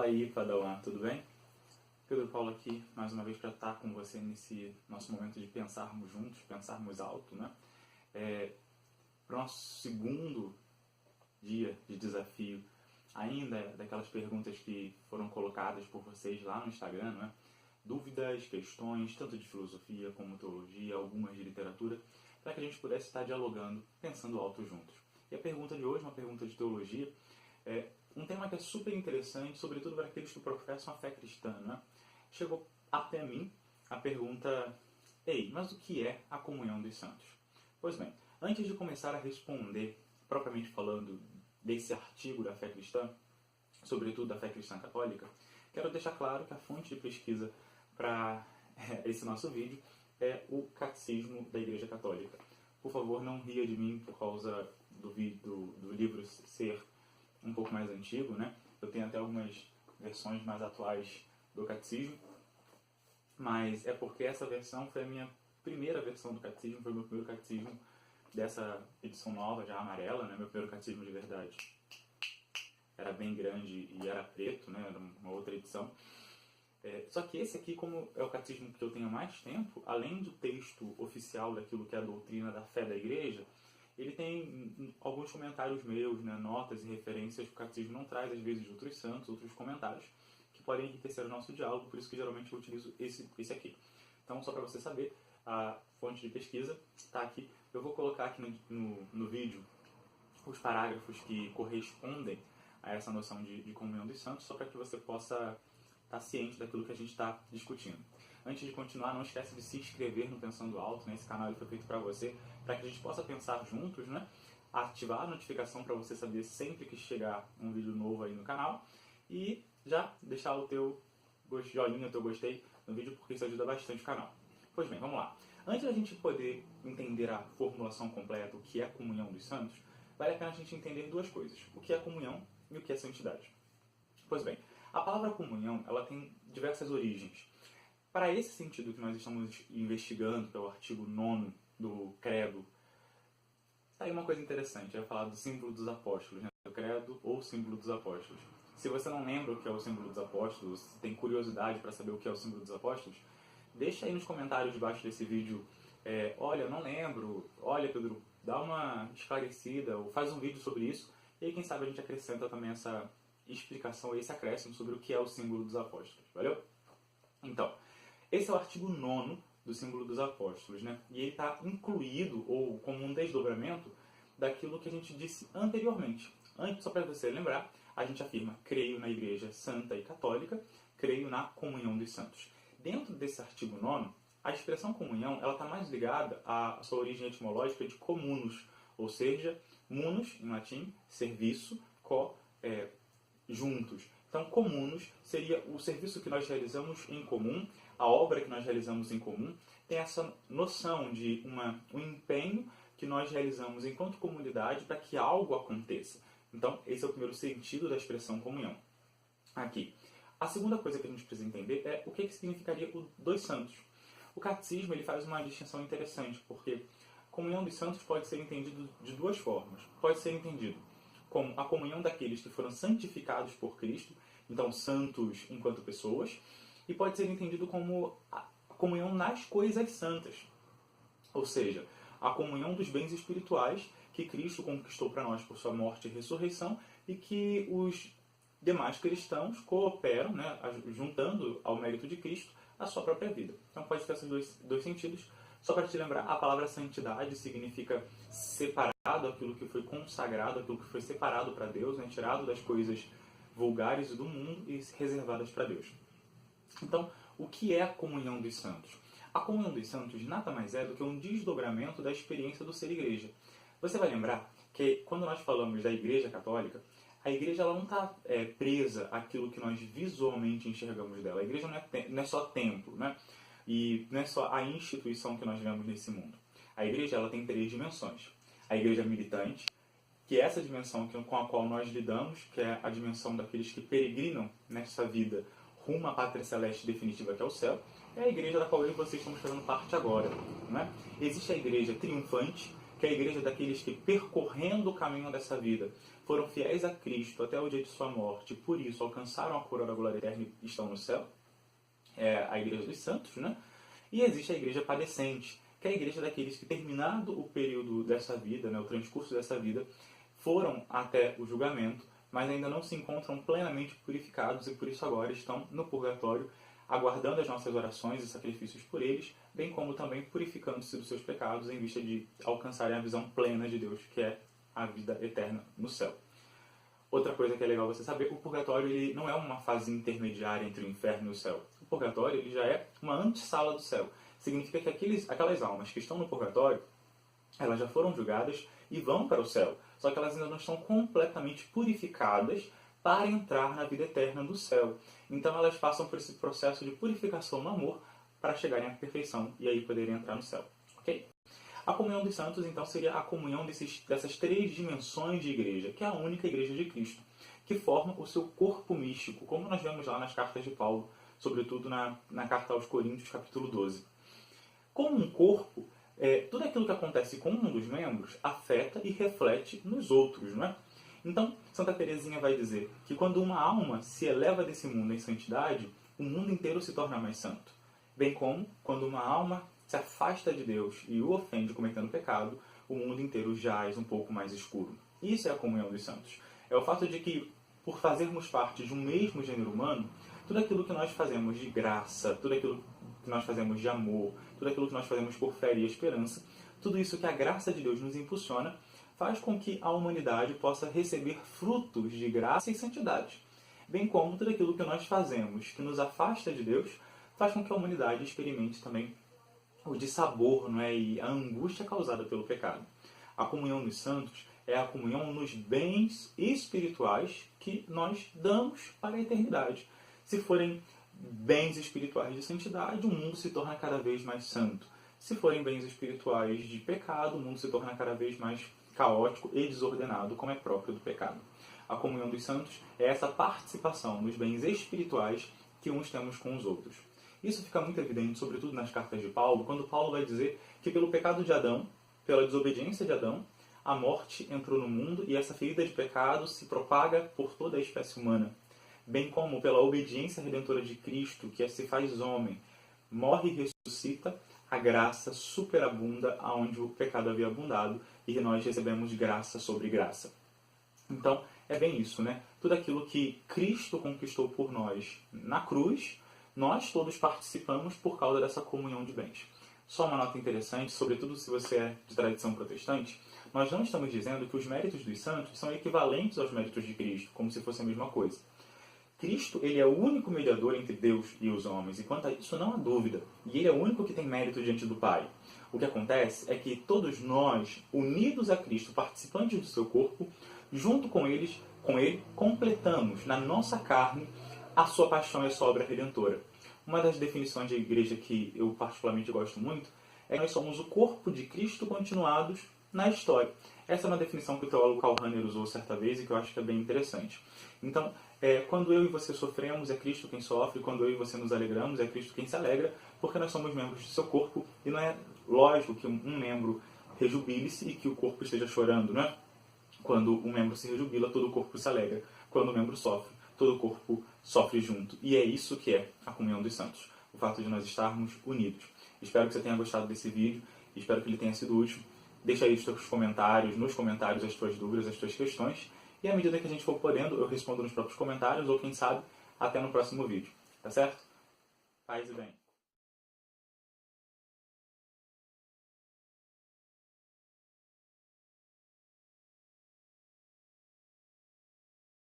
Fala aí, Padawan, tudo bem? Pedro Paulo aqui, mais uma vez para estar com você nesse nosso momento de pensarmos juntos, pensarmos alto, né? Para o nosso segundo dia de desafio, ainda daquelas perguntas que foram colocadas por vocês lá no Instagram, né? Dúvidas, questões, tanto de filosofia como teologia, algumas de literatura, para que a gente pudesse estar dialogando, pensando alto juntos. E a pergunta de hoje, uma pergunta de teologia, é um tema que é super interessante, sobretudo para aqueles que professam a fé cristã, né? Chegou até mim a pergunta: ei, mas o que é a comunhão dos santos? Pois bem, antes de começar a responder, propriamente falando, desse artigo da fé cristã, sobretudo da fé cristã católica, quero deixar claro que a fonte de pesquisa para esse nosso vídeo é o Catecismo da Igreja Católica. Por favor, não ria de mim por causa do livro ser um pouco mais antigo, né? Eu tenho até algumas versões mais atuais do Catecismo, mas é porque essa versão foi a minha primeira versão do Catecismo, foi o meu primeiro Catecismo dessa edição nova, já amarela, né? Meu primeiro Catecismo de verdade. Era bem grande e era preto, né? Era uma outra edição. Só que esse aqui, como é o Catecismo que eu tenho há mais tempo, além do texto oficial daquilo que é a doutrina da fé da Igreja, ele tem alguns comentários meus, né, notas e referências que o Catecismo não traz, às vezes, de outros santos, outros comentários, que podem enriquecer o nosso diálogo, por isso que geralmente eu utilizo esse aqui. Então, só para você saber, a fonte de pesquisa está aqui. Eu vou colocar aqui no vídeo os parágrafos que correspondem a essa noção de comunhão dos santos, só para que você possa estar ciente daquilo que a gente está discutindo. Antes de continuar, não esquece de se inscrever no Pensando Alto, né? Esse canal ele foi feito para você, para que a gente possa pensar juntos, né? Ativar a notificação para você saber sempre que chegar um vídeo novo aí no canal e já deixar o teu joinha, o teu gostei no vídeo, porque isso ajuda bastante o canal. Pois bem, vamos lá. Antes da gente poder entender a formulação completa, o que é a comunhão dos santos, vale a pena a gente entender duas coisas: o que é comunhão e o que é santidade. Pois bem, a palavra comunhão ela tem diversas origens. Para esse sentido que nós estamos investigando, que é o artigo 9º do Credo, está aí uma coisa interessante, é falar do símbolo dos apóstolos, né? Do Credo ou símbolo dos apóstolos. Se você não lembra o que é o símbolo dos apóstolos, se tem curiosidade para saber o que é o símbolo dos apóstolos, deixa aí nos comentários debaixo desse vídeo, olha, eu não lembro, olha, Pedro, dá uma esclarecida, ou faz um vídeo sobre isso, e aí quem sabe a gente acrescenta também essa explicação, esse acréscimo sobre o que é o símbolo dos apóstolos, valeu? Então, esse é o artigo 9º do símbolo dos apóstolos, né? E ele está incluído, ou como um desdobramento, daquilo que a gente disse anteriormente. Antes, só para você lembrar, a gente afirma: creio na Igreja Santa e Católica, creio na comunhão dos santos. Dentro desse artigo 9º, a expressão comunhão está mais ligada à sua origem etimológica de comunus, ou seja, munus, em latim, serviço, juntos. Então, comunus seria o serviço que nós realizamos em comum, a obra que nós realizamos em comum, tem essa noção de um empenho que nós realizamos enquanto comunidade para que algo aconteça. Então, esse é o primeiro sentido da expressão comunhão. Aqui. A segunda coisa que a gente precisa entender é o que significaria o dos santos. O catecismo ele faz uma distinção interessante, porque comunhão dos santos pode ser entendido de duas formas. Pode ser entendido como a comunhão daqueles que foram santificados por Cristo, então santos enquanto pessoas, e pode ser entendido como a comunhão nas coisas santas, ou seja, a comunhão dos bens espirituais que Cristo conquistou para nós por sua morte e ressurreição e que os demais cristãos cooperam, né, juntando ao mérito de Cristo a sua própria vida. Então pode ter esses dois sentidos. Só para te lembrar, a palavra santidade significa separado, aquilo que foi consagrado, aquilo que foi separado para Deus, né, tirado das coisas vulgares do mundo e reservadas para Deus. Então, o que é a comunhão dos santos? A comunhão dos santos nada mais é do que um desdobramento da experiência do ser igreja. Você vai lembrar que quando nós falamos da Igreja Católica, a igreja ela não está presa àquilo que nós visualmente enxergamos dela. A igreja não é só templo, né? E não é só a instituição que nós vemos nesse mundo. A igreja ela tem 3 dimensões. A igreja militante, que é essa dimensão com a qual nós lidamos, que é a dimensão daqueles que peregrinam nessa vida rumo à pátria celeste definitiva, que é o céu. É a igreja da qual eu e vocês estamos fazendo parte agora, né? Existe a igreja triunfante, que é a igreja daqueles que, percorrendo o caminho dessa vida, foram fiéis a Cristo até o dia de sua morte, por isso alcançaram a coroa da glória eterna e estão no céu. É a igreja dos santos, né? E existe a igreja padecente, que é a igreja daqueles que, terminado o período dessa vida, né, o transcurso dessa vida, foram até o julgamento, mas ainda não se encontram plenamente purificados e por isso agora estão no purgatório, aguardando as nossas orações e sacrifícios por eles, bem como também purificando-se dos seus pecados em vista de alcançarem a visão plena de Deus, que é a vida eterna no céu. Outra coisa que é legal você saber, o purgatório ele não é uma fase intermediária entre o inferno e o céu. O purgatório ele já é uma antessala do céu. Significa que aquelas almas que estão no purgatório, elas já foram julgadas e vão para o céu. Só que elas ainda não estão completamente purificadas para entrar na vida eterna do céu. Então elas passam por esse processo de purificação no amor para chegarem à perfeição e aí poderem entrar no céu. Ok? A comunhão dos santos, então, seria a comunhão dessas três dimensões de igreja, que é a única igreja de Cristo, que forma o seu corpo místico, como nós vemos lá nas cartas de Paulo, sobretudo na carta aos Coríntios, capítulo 12. Como um corpo, tudo aquilo que acontece com um dos membros afeta e reflete nos outros, não é? Então, Santa Teresinha vai dizer que quando uma alma se eleva desse mundo em santidade, o mundo inteiro se torna mais santo. Bem como, quando uma alma se afasta de Deus e o ofende cometendo pecado, o mundo inteiro jaz um pouco mais escuro. Isso é a comunhão dos santos. É o fato de que, por fazermos parte de um mesmo gênero humano, tudo aquilo que nós fazemos de graça, tudo aquilo que nós fazemos de amor, tudo aquilo que nós fazemos por fé e esperança, tudo isso que a graça de Deus nos impulsiona, faz com que a humanidade possa receber frutos de graça e santidade. Bem como tudo aquilo que nós fazemos que nos afasta de Deus, faz com que a humanidade experimente também o dissabor, não é? E a angústia causada pelo pecado. A comunhão dos santos é a comunhão nos bens espirituais que nós damos para a eternidade. Se forem bens espirituais de santidade, o mundo se torna cada vez mais santo. Se forem bens espirituais de pecado, o mundo se torna cada vez mais caótico e desordenado, como é próprio do pecado. A comunhão dos santos é essa participação nos bens espirituais que uns temos com os outros. Isso fica muito evidente, sobretudo nas cartas de Paulo, quando Paulo vai dizer que pelo pecado de Adão, pela desobediência de Adão, a morte entrou no mundo e essa ferida de pecado se propaga por toda a espécie humana. Bem como pela obediência redentora de Cristo, que se faz homem, morre e ressuscita, a graça superabunda aonde o pecado havia abundado e nós recebemos graça sobre graça. Então, é bem isso, né? Tudo aquilo que Cristo conquistou por nós na cruz, nós todos participamos por causa dessa comunhão de bens. Só uma nota interessante, sobretudo se você é de tradição protestante, nós não estamos dizendo que os méritos dos santos são equivalentes aos méritos de Cristo, como se fosse a mesma coisa. Cristo, ele é o único mediador entre Deus e os homens, e quanto a isso não há dúvida. E ele é o único que tem mérito diante do Pai. O que acontece é que todos nós, unidos a Cristo, participantes do seu corpo, junto com ele, completamos na nossa carne a sua paixão e a sua obra redentora. Uma das definições de igreja que eu particularmente gosto muito é que nós somos o corpo de Cristo continuados na história. Essa é uma definição que o teólogo Karl Rahner usou certa vez e que eu acho que é bem interessante. Então, quando eu e você sofremos, é Cristo quem sofre. Quando eu e você nos alegramos, é Cristo quem se alegra, porque nós somos membros do seu corpo e não é lógico que um membro rejubile-se e que o corpo esteja chorando, não é? Quando um membro se rejubila, todo o corpo se alegra. Quando o membro sofre, todo o corpo sofre junto. E é isso que é a comunhão dos santos. O fato de nós estarmos unidos. Espero que você tenha gostado desse vídeo. Espero que ele tenha sido útil. Deixa aí os teus comentários, nos comentários, as tuas dúvidas, as tuas questões. E à medida que a gente for podendo, eu respondo nos próprios comentários. Ou quem sabe, até no próximo vídeo. Tá certo? Paz e bem.